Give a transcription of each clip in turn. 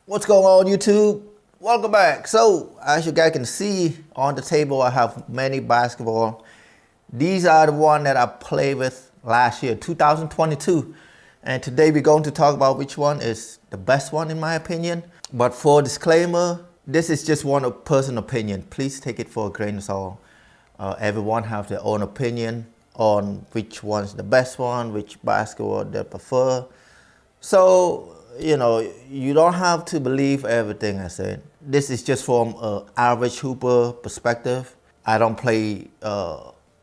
What's going on, YouTube? Welcome back. So, as you guys can see on the table, I have many basketball. These are the one that I played with last year, 2022. And today we're going to talk about which one is the best one in my opinion. But for disclaimer, this is just one personal opinion. Please take it for a grain of salt. Everyone have their own opinion on which one's the best one, which basketball they prefer. So, you know, you don't have to believe everything I said. This is just from an average hooper perspective. I don't play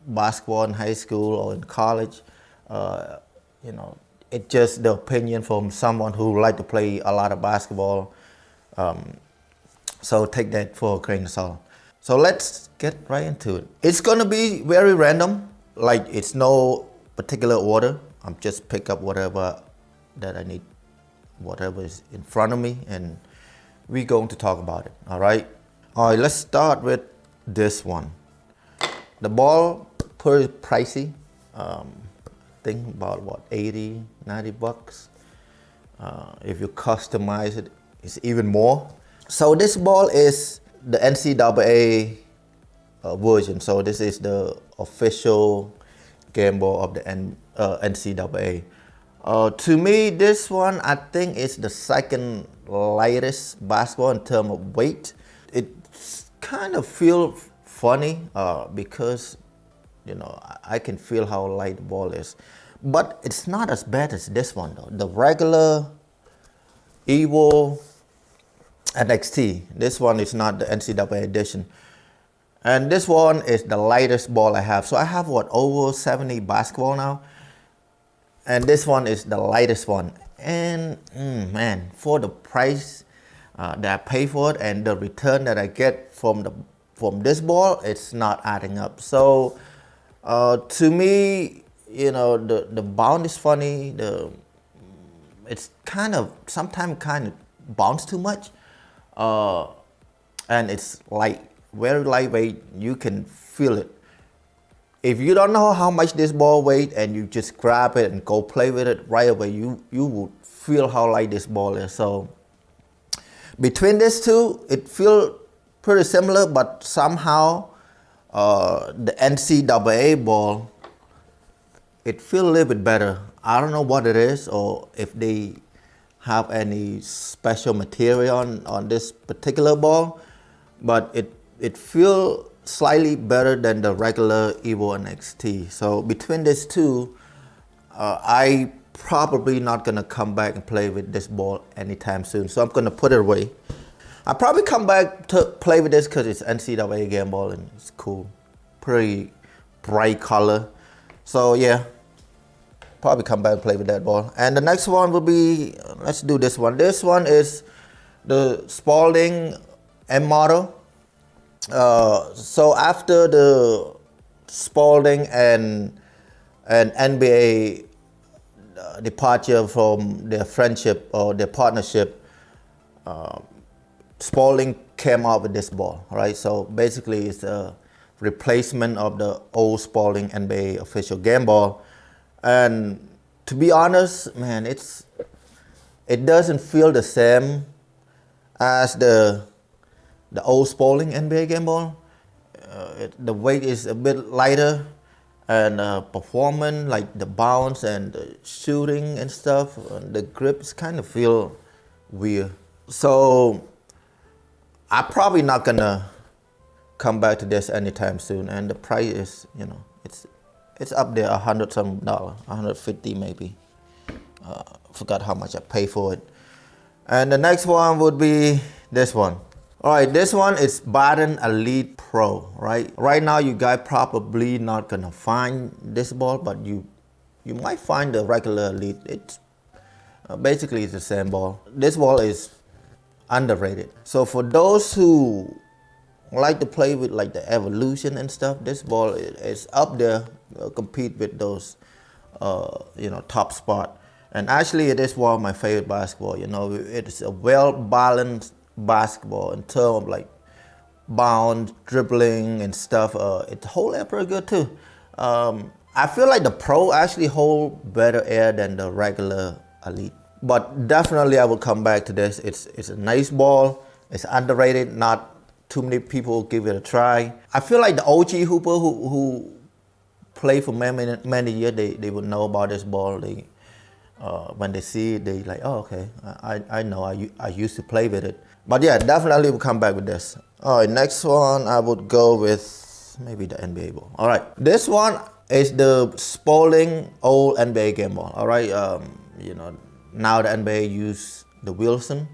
basketball in high school or in college. You know, it's just the opinion from someone who like to play a lot of basketball. So take that for a grain of salt. So let's get right into it. It's gonna be very random. Like, it's no particular order. I'm just pick up whatever that I need, whatever is in front of me, and we're going to talk about it. All right, let's start with this one. The ball, pretty pricey. Think about what, 80, 90 bucks. If you customize it, it's even more. So this ball is the NCAA version. So this is the official game ball of the NCAA. To me, this one, I think, is the second lightest basketball in terms of weight. It kind of feels funny because, you know, I can feel how light the ball is. But it's not as bad as this one, though. The regular Evo NXT. This one is not the NCAA edition. And this one is the lightest ball I have. So I have, what, over 70 basketball now? And this one is the lightest one. And man, for the price that I pay for it and the return that I get from this ball, it's not adding up. So to me, you know, the bounce is funny. It's kind of, sometimes kind of bounce too much. And it's light, very lightweight. You can feel it. If you don't know how much this ball weighs and you just grab it and go play with it right away, you will feel how light this ball is. So between these two, it feels pretty similar, but somehow the NCAA ball, it feels a little bit better. I don't know what it is, or if they have any special material on this particular ball, but it feels slightly better than the regular Evo NXT. So between these two, I probably not gonna come back and play with this ball anytime soon. So I'm gonna put it away. I'll probably come back to play with this because it's NCAA game ball and it's cool. Pretty bright color. So yeah, probably come back and play with that ball. And the next one will be, let's do this one. This one is the Spalding M model. So after the Spalding and NBA departure from their friendship or their partnership, Spalding came out with this ball, right? So basically it's a replacement of the old Spalding NBA official game ball. And to be honest, man, it doesn't feel the same as the old Spalding NBA game ball. The weight is a bit lighter, and performance, like the bounce and the shooting and stuff, the grips kind of feel weird. So I'm probably not gonna come back to this anytime soon. And the price is, you know, it's up there, $100 some, 150 maybe. Forgot how much I pay for it. And the next one would be this one. All right, this one is Baden Elite Pro, right? Right now, you guys probably not gonna find this ball, but you might find the regular Elite. It's basically it's the same ball. This ball is underrated. So for those who like to play with like the Evolution and stuff, this ball is up there, compete with those, you know, top spot. And actually, it is one of my favorite basketball. You know, it's a well-balanced basketball in terms of like bounce, dribbling, and stuff. It holds air pretty good too. I feel like the Pro actually hold better air than the regular Elite But definitely I will come back to this. It's a nice ball. It's underrated. Not too many people give it a try. I feel like the OG hooper who play for many years, they would know about this ball. They when they see it, they like, oh, okay, I know, I used to play with it. But yeah, definitely will come back with this. All right, next one, I would go with maybe the NBA ball. All right, this one is the Spalding old NBA game ball. All right, you know, now the NBA use the Wilson,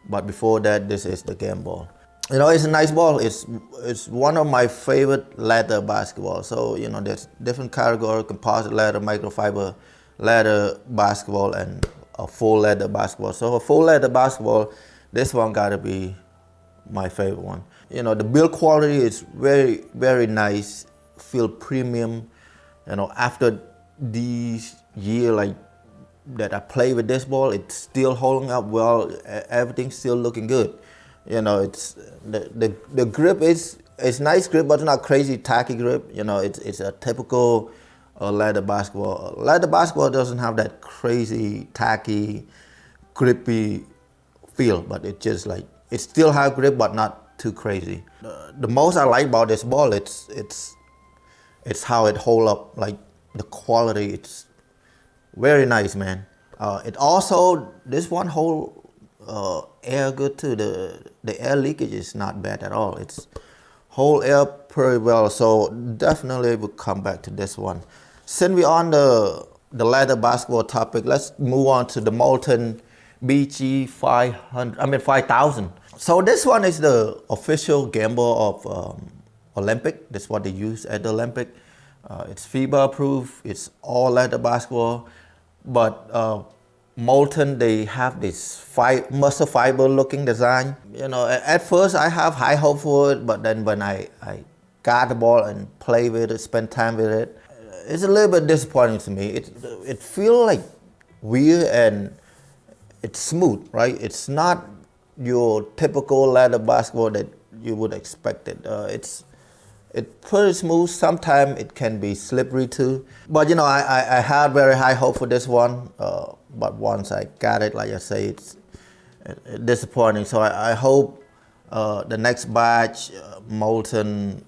but before that, this is the game ball. You know, it's a nice ball. It's one of my favorite leather basketball. So, you know, there's different category: composite leather, microfiber leather basketball, and a full leather basketball. So a full leather basketball, this one gotta be my favorite one. You know, the build quality is very, very nice, feel premium. You know, after these years like that I play with this ball, it's still holding up well. Everything's still looking good. You know, it's the grip is nice grip, but it's not crazy tacky grip. You know, it's a typical leather basketball. Leather basketball doesn't have that crazy tacky, grippy feel, but it just like it still have grip, but not too crazy. The most I like about this ball, it's how it hold up. Like the quality, it's very nice, man. It also, this one hold air good too. The air leakage is not bad at all. It's hold air pretty well, so definitely will come back to this one. Since we're on the leather basketball topic, let's move on to the Molten BG 5000. So this one is the official game ball of Olympic. That's what they use at the Olympic. It's Fiba approved. It's all leather basketball, but Molten, they have this muscle fiber looking design. You know, at first I have high hope for it, but then when I got the ball and play with it, spend time with it, it's a little bit disappointing to me. It feels like weird and it's smooth, right? It's not your typical leather basketball that you would expect it. It's pretty smooth. Sometimes it can be slippery too. But you know, I had very high hope for this one. But once I got it, like I say, it's disappointing. So I hope the next batch, Molten,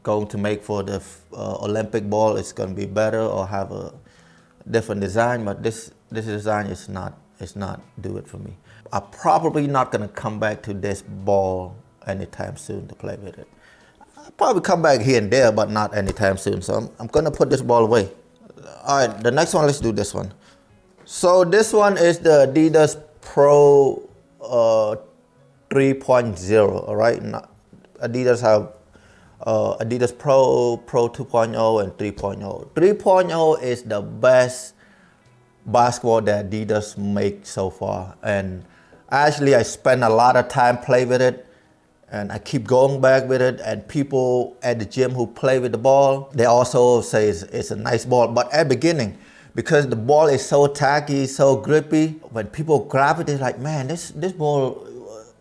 going to make for the Olympic ball is going to be better or have a different design. But this design is not do it for me. I'm probably not going to come back to this ball anytime soon to play with it. I'll probably come back here and there, but not anytime soon. So I'm going to put this ball away. All right, the next one, let's do this one. So this one is the Adidas Pro 3.0, all right? Adidas have Adidas Pro 2.0, and 3.0. 3.0 is the best basketball that Adidas make so far. And actually, I spend a lot of time playing with it, and I keep going back with it. And people at the gym who play with the ball, they also say it's a nice ball. But at the beginning, because the ball is so tacky, so grippy, when people grab it, they're like, man, this ball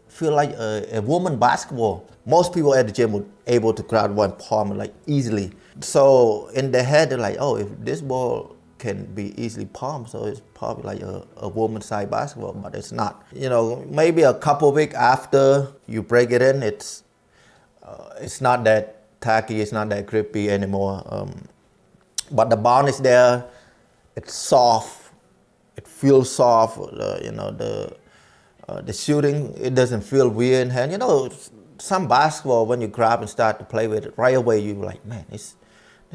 feel like a woman basketball. Most people at the gym would able to grab one palm like easily. So in their head, they're like, oh, if this ball can be easily palmed, so it's probably like a woman's side basketball, but it's not. You know, maybe a couple weeks after you break it in, it's not that tacky, it's not that grippy anymore. But the bounce is there. It's soft. It feels soft. You know, the shooting, it doesn't feel weird in hand. You know, some basketball, when you grab and start to play with it, right away you're like, man, this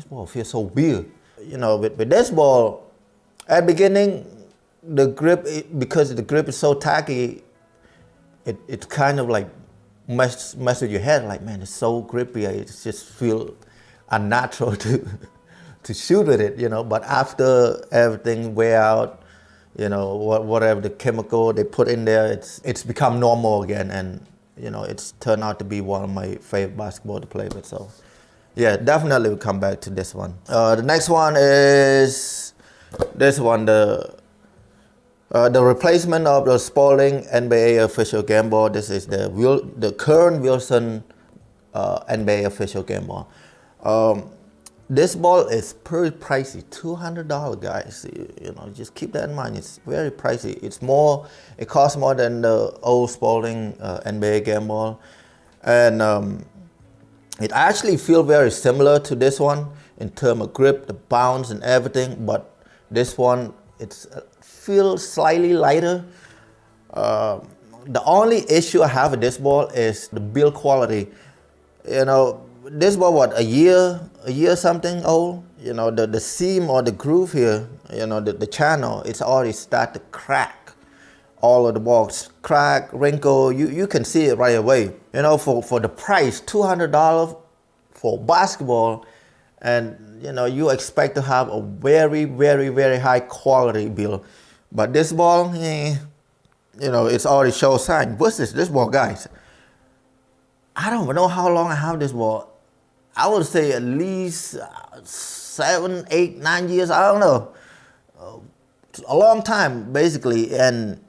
ball feels so weird. You know, with this ball, at the beginning, the grip, because the grip is so tacky, it's kind of like mess with your head. Like, man, it's so grippy. It just feel unnatural to shoot with it, you know. But after everything wear out, you know, whatever the chemical they put in there, it's become normal again, and you know, it's turned out to be one of my favorite basketball to play with. So yeah, definitely will come back to this one. The next one is this one, the replacement of the Spalding NBA official game ball. This is the current Wilson NBA official game ball. This ball is pretty pricey, $200, guys. You know, just keep that in mind. It's very pricey. It costs more than the old Spalding NBA game ball, and it actually feels very similar to this one in terms of grip, the bounce, and everything. But this one, it feels slightly lighter. The only issue I have with this ball is the build quality. You know, this ball, what, a year something old? You know, the seam or the groove here, you know, the channel, it's already start to crack. All of the balls crack, wrinkle, you can see it right away. You know, for the price, $200 for basketball, and you know, you expect to have a very, very, very high quality build. But this ball, you know, it's already shows sign. What's this ball, guys? I don't know how long I have this ball. I would say at least 7, 8, 9 years. I don't know. A long time, basically, and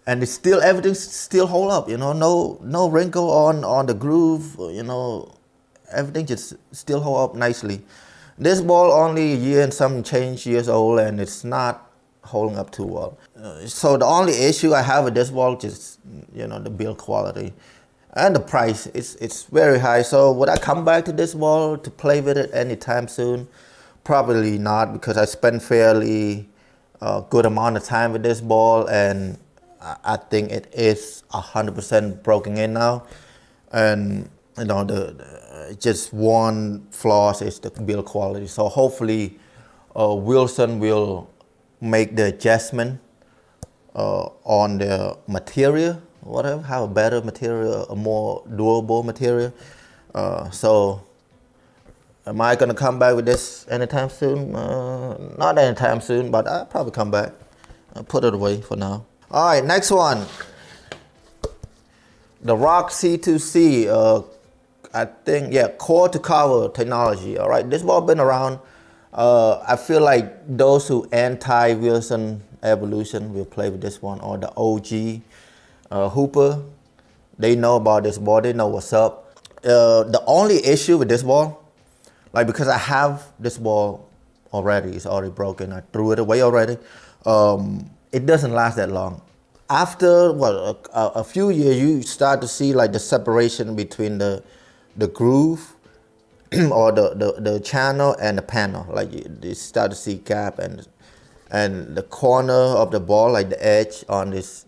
it's still, everything still hold up. You know, no wrinkle on the groove. You know, everything just still hold up nicely. This ball only a year and some change years old, and it's not holding up too well. So the only issue I have with this ball is, you know, the build quality. And the price, it's very high. So would I come back to this ball to play with it anytime soon? Probably not, because I spent fairly good amount of time with this ball, and I think it is 100% broken in now. And you know, just one flaw is the build quality. So hopefully Wilson will make the adjustment on the material, whatever, have a better material, a more durable material. So am I gonna come back with this anytime soon? Not anytime soon, but I'll probably come back. I'll put it away for now. All right, next one. The Rock C2C, I think, yeah, core to cover technology. All right, this ball been around. I feel like those who anti-Wilson evolution will play with this one, or the OG hooper, they know about this ball, they know what's up. The only issue with this ball, like, because I have this ball already, it's already broken, I threw it away already, it doesn't last that long. After what, a few years, you start to see like the separation between the groove or the channel and the panel. Like you start to see gap, and the corner of the ball, like the edge on this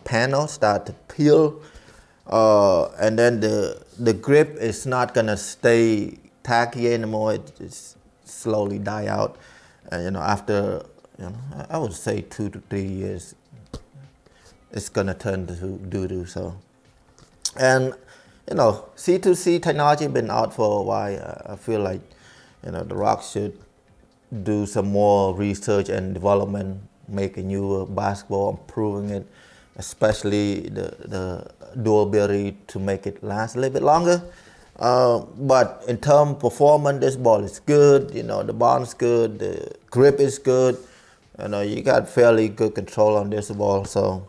panel, start to peel, and then the grip is not gonna stay tacky anymore. It just slowly die out, and you know, after, you know, I would say 2 to 3 years, it's gonna turn to doo-doo. So, and you know, C2C technology been out for a while. I feel like, you know, the Rock should do some more research and development, make a newer basketball, improving it, especially the durability to make it last a little bit longer. But in terms of performance, this ball is good. You know, the bounce good, the grip is good. You know, you got fairly good control on this ball. So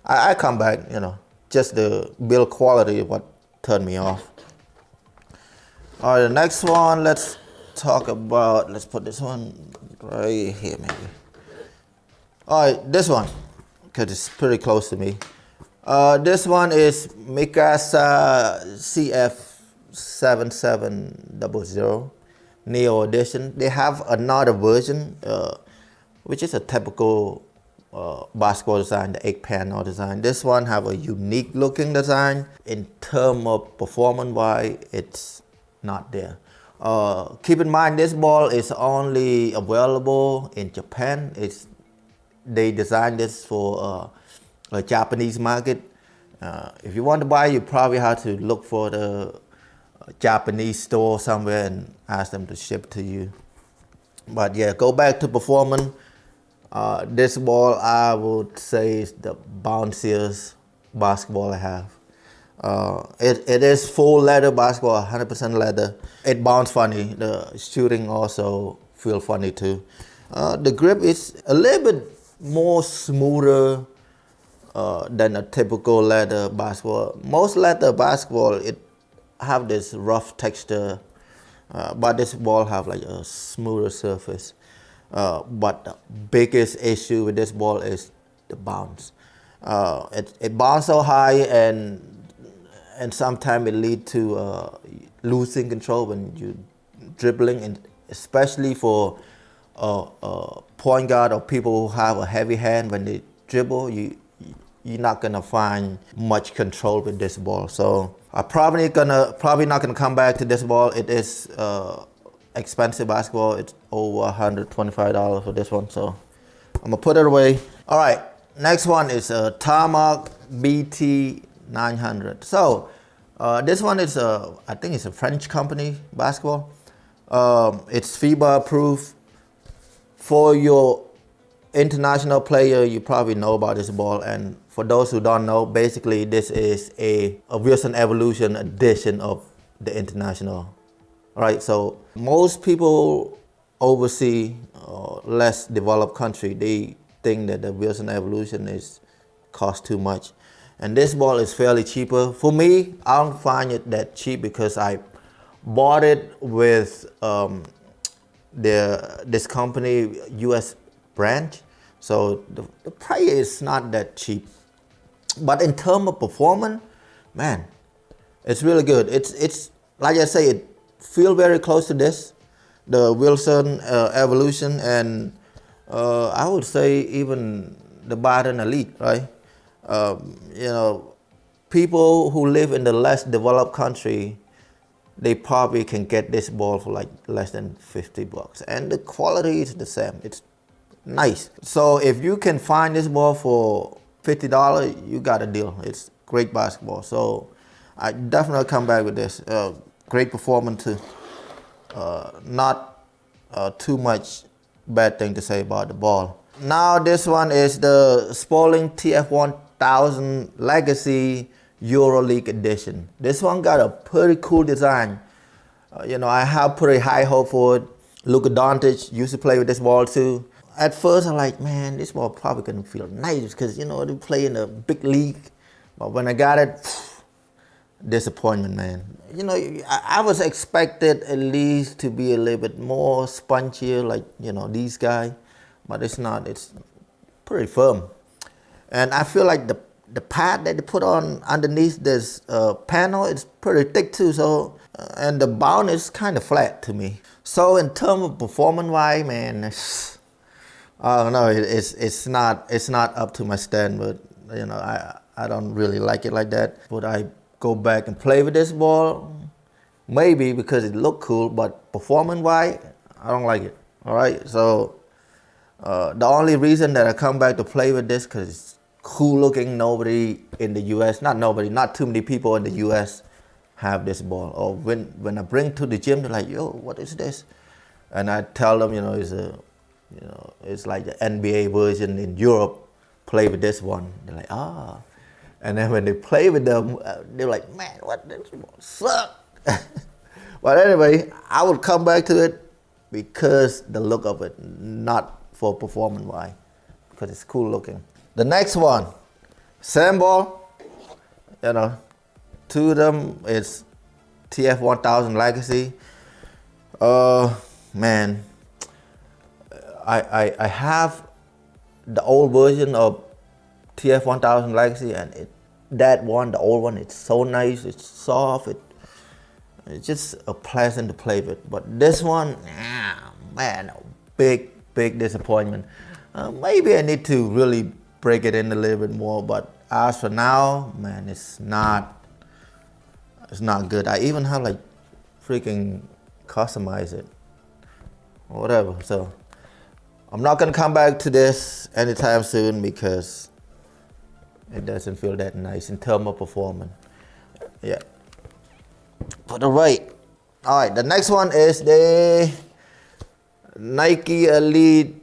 I come back, you know, just the build quality is what turned me off. All right, the next one, let's talk about, let's put this one right here maybe. All right, this one, because it's pretty close to me. This one is Mikasa CF7700 NEO edition. They have another version, which is a typical basketball design, the 8-panel design. This one have a unique looking design. In terms of performance wise, it's not there. Keep in mind, this ball is only available in Japan. They designed this for a Japanese market. If you want to buy, you probably have to look for the Japanese store somewhere and ask them to ship to you. But yeah, go back to performance. This ball, I would say, is the bounciest basketball I have. It is full leather basketball, 100% leather. It bounces funny. The shooting also feel funny too. The grip is a little bit more smoother than a typical leather basketball. Most leather basketball, it have this rough texture. but this ball have like a smoother surface. But the biggest issue with this ball is the bounce. It bounces so high, and sometimes it lead to losing control when you dribbling, and especially for point guard or people who have a heavy hand. When they dribble, you're not gonna find much control with this ball. So I'm probably not gonna come back to this ball. It is expensive basketball. It's over $125 for this one, so I'm gonna put it away. All right, next one is a Tarmak BT900. So this one is I think it's a French company basketball. It's Fiba approved. For your international player, you probably know about this ball, and for those who don't know, basically this is a Wilson Evolution edition of the international. All right, so most people overseas, less developed country, they think that the Wilson Evolution cost too much, and this ball is fairly cheaper. For me, I don't find it that cheap because I bought it with this company US branch, so the price is not that cheap. But in terms of performance, man, it's really good. It's like I say, it feels very close to this, the Wilson Evolution, and I would say even the Baden Elite, right? You know, people who live in the less developed country, they probably can get this ball for like less than $50, and the quality is the same. It's nice. So if you can find this ball for $50, you got a deal. It's great basketball. So I definitely come back with this. Great performance too. Not too much bad thing to say about the ball. Now this one is the Spalding TF1000 Legacy EuroLeague edition. This one got a pretty cool design. You know, I have pretty high hope for it. Luka Doncic used to play with this ball too. At first I'm like, man, this ball probably gonna feel nice because, you know, they play in a big league. But when I got it, disappointment, man. You know, I was expected at least to be a little bit more spongier, like, you know, these guys, but it's not. It's pretty firm, and I feel like the pad that they put on underneath this panel is pretty thick too. So and the bound is kind of flat to me. So in terms of performance-wise, man, I don't know. It's not up to my standard. You know, I don't really like it like that. Would I go back and play with this ball? Maybe, because it looked cool, but performance-wise, I don't like it. All right, so the only reason that I come back to play with this because it's cool looking. Nobody in the U.S., not too many people in the U.S. have this ball. Or when I bring to the gym, they're like, yo, what is this? And I tell them, it's like the NBA version in Europe. Play with this one. They're like, ah. And then when they play with them, they're like, man, what, this ball suck. But anyway, I would come back to it because the look of it, not for performance wise, because it's cool looking. The next one, same ball, you know, two of them is TF1000 Legacy. Man, I have the old version of TF1000 Legacy, and the old one, it's so nice, it's soft, it's just a pleasant to play with. But this one, man, big disappointment. Maybe I need to really break it in a little bit more, but as for now, man, it's not good. I even have like freaking customize it or whatever. So I'm not gonna come back to this anytime soon because it doesn't feel that nice in terms of performance. Yeah. But all right, the next one is the Nike Elite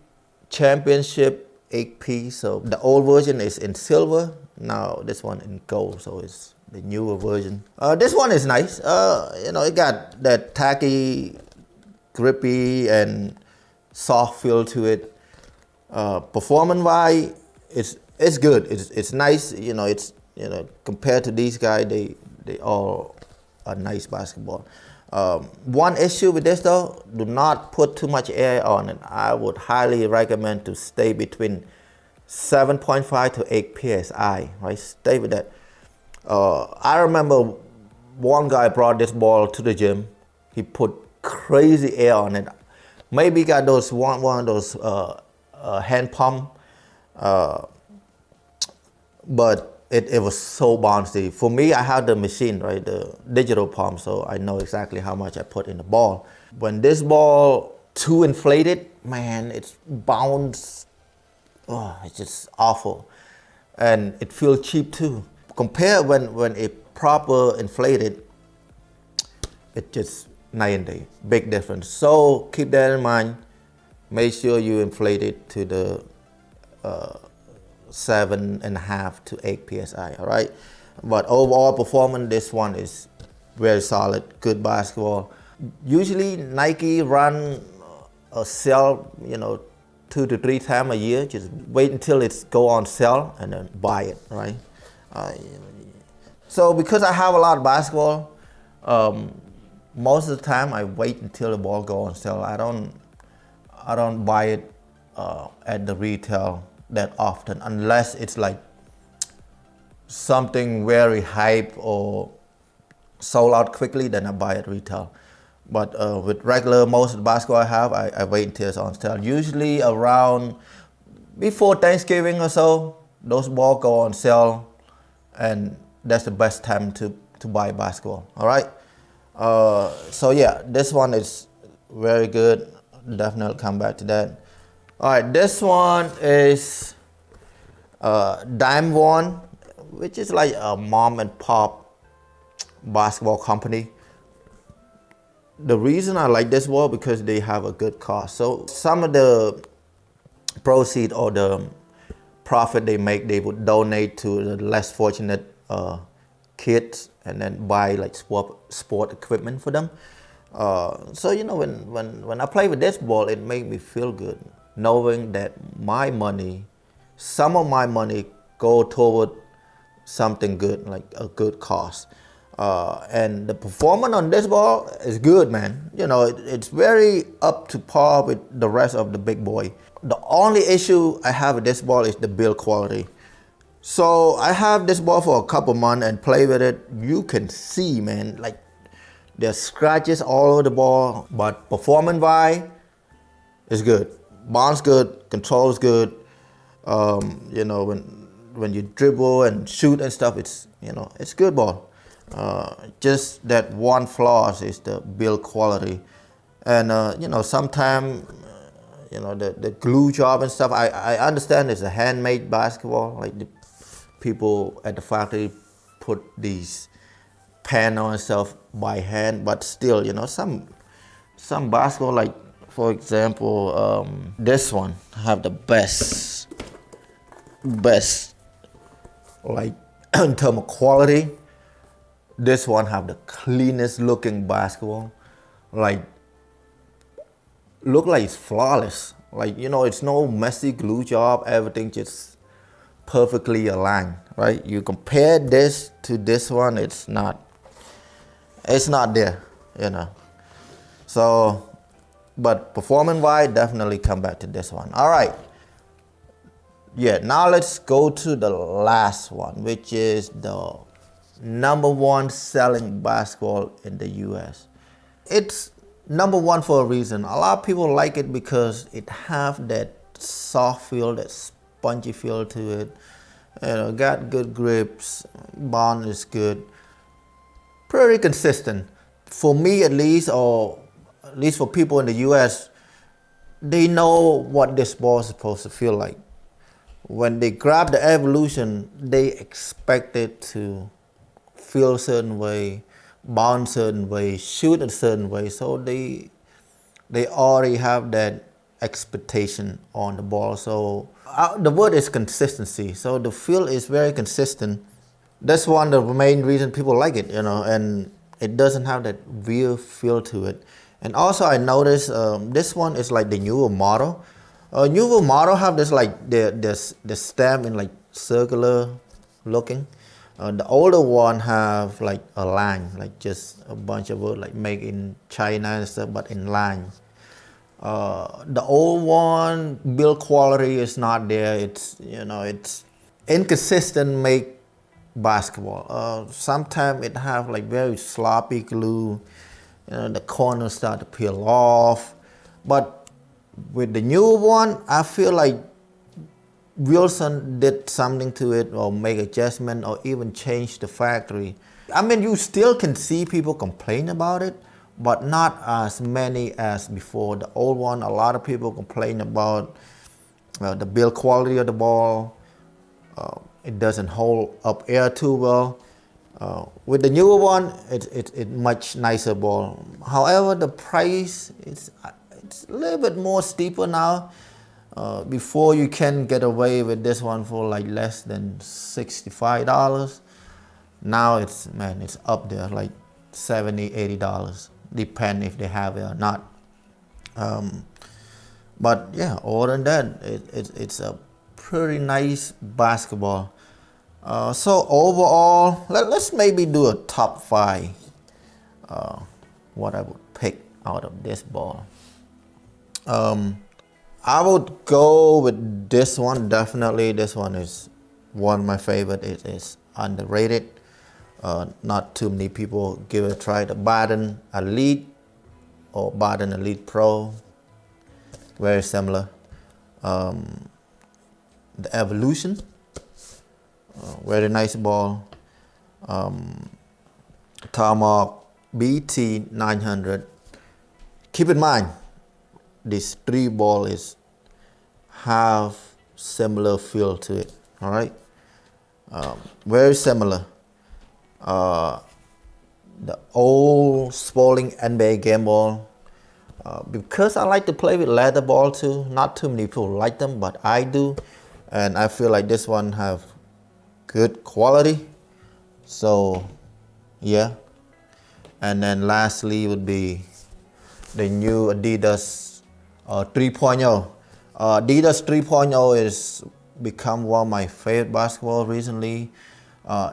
Championship 8P. So the old version is in silver. Now this one in gold, so it's the newer version. This one is nice. It got that tacky, grippy, and soft feel to it. Performance-wise, it's good. It's nice. Compared to these guys, they all are nice basketball. One issue with this though, do not put too much air on it. I would highly recommend to stay between 7.5 to 8 psi, right? Stay with that. I remember one guy brought this ball to the gym. He put crazy air on it. Maybe got those one of those hand pump, but it was so bouncy. For me, I have the machine, right, the digital pump, so I know exactly how much I put in the ball. When this ball too inflated, man, it's bounce. Oh, it's just awful, and it feels cheap too. Compare when it proper inflated, it just night and day, big difference. So keep that in mind. Make sure you inflate it to the 7.5 to 8 psi. All right, but overall performance, this one is very solid, good basketball. Usually Nike run a sale, 2 to 3 times a year. Just wait until it's go on sale and then buy it, right? So because I have a lot of basketball, most of the time I wait until the ball go on sale. I don't buy it at the retail that often, unless it's like something very hype or sold out quickly, then I buy it retail. But with regular, most of the basketball I have, I wait until it's on sale. Usually around before Thanksgiving or so, those balls go on sale, and that's the best time to buy basketball. All right. So yeah, this one is very good. Definitely come back to that. All right, this one is Dime One, which is like a mom and pop basketball company. The reason I like this ball because they have a good cost. So some of the proceeds or the profit they make, they would donate to the less fortunate kids and then buy like sport equipment for them. So when I play with this ball, it made me feel good, knowing that my money, some of my money go toward something good, like a good cause. And the performance on this ball is good, man. It's very up to par with the rest of the big boy. The only issue I have with this ball is the build quality. So I have this ball for a couple months and play with it. You can see, man, like there's scratches all over the ball, but performance-wise, it's good. Bounce good, control is good. When you dribble and shoot and stuff, it's good ball. Just that one flaw is the build quality, and sometimes the glue job and stuff. I understand it's a handmade basketball, like the people at the factory put these panel and stuff by hand, but still, some basketball, like for example, this one have the best, like in terms of quality. This one have the cleanest looking basketball, like look like it's flawless. Like it's no messy glue job. Everything just perfectly aligned, right? You compare this to this one, it's not there, So, but performance-wise, definitely come back to this one. All right. Yeah, now let's go to the last one, which is the #1 selling basketball in the US. It's #1 for a reason. A lot of people like it because it have that soft feel, that spongy feel to it. Got good grips, bond is good, pretty consistent. For me at least, or at least for people in the US, they know what this ball is supposed to feel like. When they grab the Evolution, they expect it to feel a certain way, bounce a certain way, shoot a certain way. So they already have that expectation on the ball. So the word is consistency. So the feel is very consistent. That's one of the main reasons people like it, and it doesn't have that weird feel to it. And also I noticed this one is like the newer model. Newer model have this like the stem in like circular looking. The older one have like a line, like just a bunch of wood, like made in China and stuff, but in line. The old one build quality is not there. It's, you know, it's inconsistent make basketball. Sometimes it have like very sloppy glue. You know, the corners start to peel off. But with the new one, I feel like Wilson did something to it, or make adjustment, or even change the factory. I mean, you still can see people complain about it, but not as many as before. The old one, a lot of people complain about the build quality of the ball. It doesn't hold up air too well. With the newer one, it's much nicer ball. However, the price it's a little bit more steeper now. Before you can get away with this one for like less than $65. Now it's up there like $70, $80. Depend if they have it or not. But yeah, other than that, it's a pretty nice basketball. So overall, let's maybe do a top 5. What I would pick out of this ball. I would go with this one. Definitely, this one is one of my favorite. It is underrated. Not too many people give it a try. The Baden Elite or Baden Elite Pro, very similar. The Evolution, very nice ball. Tarmak BT900. Keep in mind, these 3 balls have similar feel to it. All right, very similar. The old Spalding NBA game ball. Because I like to play with leather ball too. Not too many people like them, but I do, and I feel like this one have good quality. So yeah, and then lastly would be the new Adidas 3.0. Adidas 3.0 is become one of my favorite basketball recently.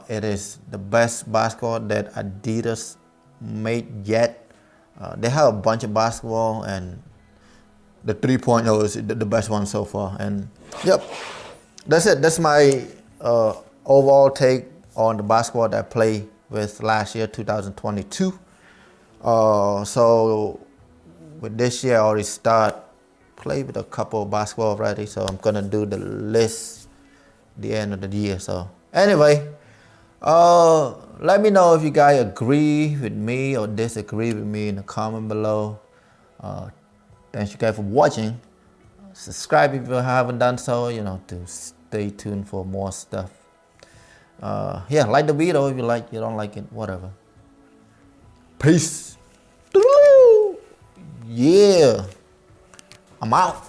It is the best basketball that Adidas made yet. They have a bunch of basketball, and the 3.0 is the best one so far. And yep, that's it. That's my overall take on the basketball that I played with last year, 2022. So with this year, I already play with a couple of basketball already. So I'm gonna do the list the end of the year. So anyway, let me know if you guys agree with me or disagree with me in the comment below. Thanks you guys for watching. Subscribe if you haven't done so, you know, to stay tuned for more stuff. Yeah, like the video if you like, you don't like it, whatever. Peace. Yeah, I'm out.